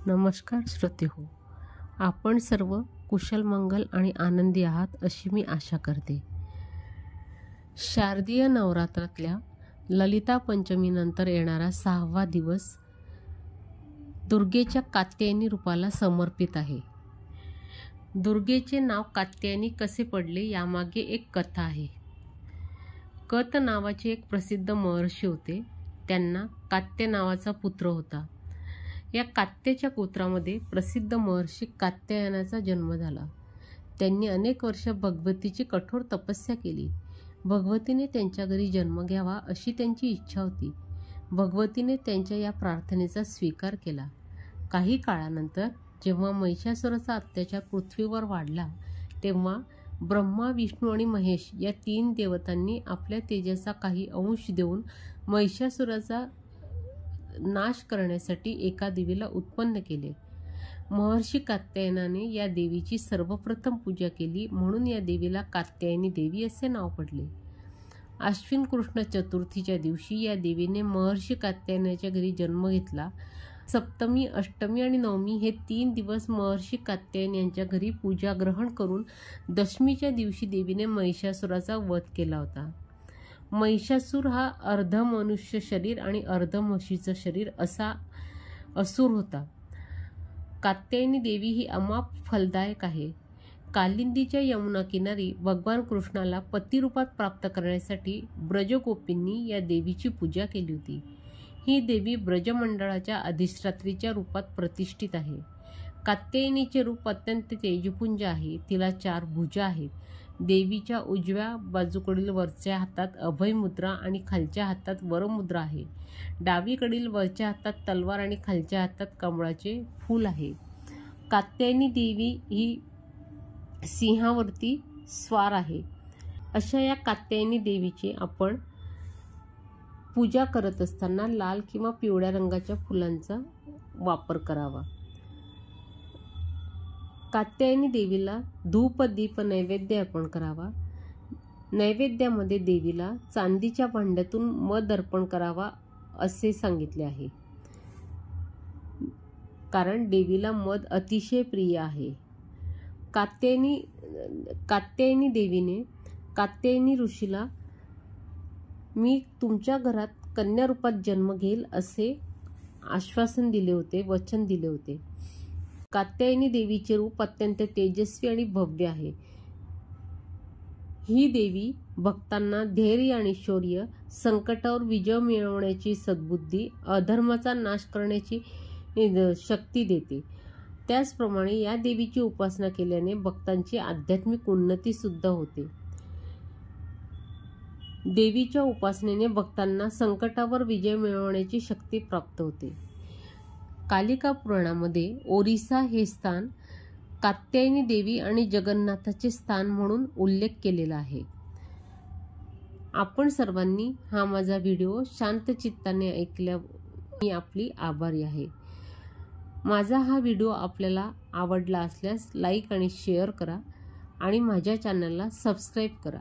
नमस्कार श्रोतेहो, आपण सर्व कुशल मंगल आणि आनंदी आहात अशी मी आशा करते। शारदीय नवरात्रातल्या ललिता पंचमीनंतर येणारा 6वा दिवस दुर्गेच्या कात्यायनी रूपाला समर्पित आहे। दुर्गेचे नाव कात्यायनी कसे पडले यामागे एक कथा आहे। कत नावाचे एक प्रसिद्ध महर्षी होते। त्यांना कात्य नावाचा पुत्र होता। या कात्याच्या पुत्रामध्ये प्रसिद्ध महर्षी कात्यायनाचा जन्म झाला। त्यांनी अनेक वर्ष भगवतीची कठोर तपस्या केली। भगवतीने त्यांच्या घरी जन्म घ्यावा अशी त्यांची इच्छा होती। भगवतीने त्यांच्या या प्रार्थनेचा स्वीकार केला। काही काळानंतर जेव्हा महिषासुराचा अत्याचार पृथ्वीवर वाढला तेव्हा ब्रह्मा, विष्णू आणि महेश या 3 देवतांनी आपल्या तेजाचा काही अंश देऊन महिषासुराचा नाश करण्यासाठी एका देवीला उत्पन्न केले। महर्षी कात्यायनाने या देवीची सर्वप्रथम पूजा केली, म्हणून या देवीला कात्यायनी देवी असे नाव पडले। अश्विन कृष्ण चतुर्थीच्या दिवशी या देवीने महर्षी कात्यायनाच्या घरी जन्म घेतला। सप्तमी, अष्टमी आणि नवमी हे 3 दिवस महर्षी कात्यायन यांच्या घरी पूजा ग्रहण करून दशमीच्या दिवशी देवीने महिषासुराचा वध केला होता। महिषासूर हा अर्ध मनुष्य शरीर आणि अर्ध म्हशीचं शरीर असा असुर होता। कात्यायनी देवी ही अमाप फलदायक आहे। कालिंदीच्या यमुना किनारी भगवान कृष्णाला पती रूपात प्राप्त करण्यासाठी ब्रजगोपींनी या देवीची पूजा केली होती। ही देवी ब्रजमंडळाच्या अधिष्ठात्रीच्या रूपात प्रतिष्ठित आहे। कात्यायनीचे रूप अत्यंत तेजपुंज आहे। तिला 4 भुजा आहेत। देवीच्या उजव्या बाजूकडील वरच्या हातात अभय मुद्रा आणि खालच्या हातात वरमुद्रा आहे। डावीकडील वरच्या हातात तलवार आणि खालच्या हातात कमळाचे फूल आहे। कात्यायनी देवी ही सिंहावरती स्वार आहे। अशा या कात्यायनी देवीची आपण पूजा करत असताना लाल किंवा पिवळ्या रंगाच्या फुलांचा वापर करावा। कात्यायनी देवीला धूप दीप नैवेद्य अर्पण करावा। नैवेद्यामध्ये देवीला चांदीच्या भांड्यातून मध अर्पण करावा असे सांगितले आहे, कारण देवीला मध अतिशय प्रिय आहे। कात्यायनी देवीने कात्यायनी ऋषीला मी तुमच्या घरात कन्या रूपात जन्म घेईल असे आश्वासन दिले होते, वचन दिले होते। कात्यायनी देवीचे रूप अत्यंत तेजस्वी आणि भव्य आहे। ही देवी भक्तांना धैर्य आणि शौर्य, संकटावर विजय मिळवण्याची सद्बुद्धी, अधर्माचा नाश करण्याची शक्ती देते। त्याचप्रमाणे या देवीची उपासना केल्याने भक्तांची आध्यात्मिक उन्नती सुद्धा होते। देवीच्या उपासनेने भक्तांना संकटावर विजय मिळवण्याची शक्ती प्राप्त होते। कालिका पुराणामध्ये ओरिसा हे स्थान कात्यायनी देवी आणि जगन्नाथाचे स्थान म्हणून उल्लेख केलेला आहे। आपण सर्वांनी हा माझा व्हिडिओ शांत चित्ताने ऐकल्या मी आपली आभारी आहे। माझा हा व्हिडिओ आपल्याला आवडला असल्यास लाईक आणि शेअर करा आणि माझ्या चॅनलला सबस्क्राईब करा।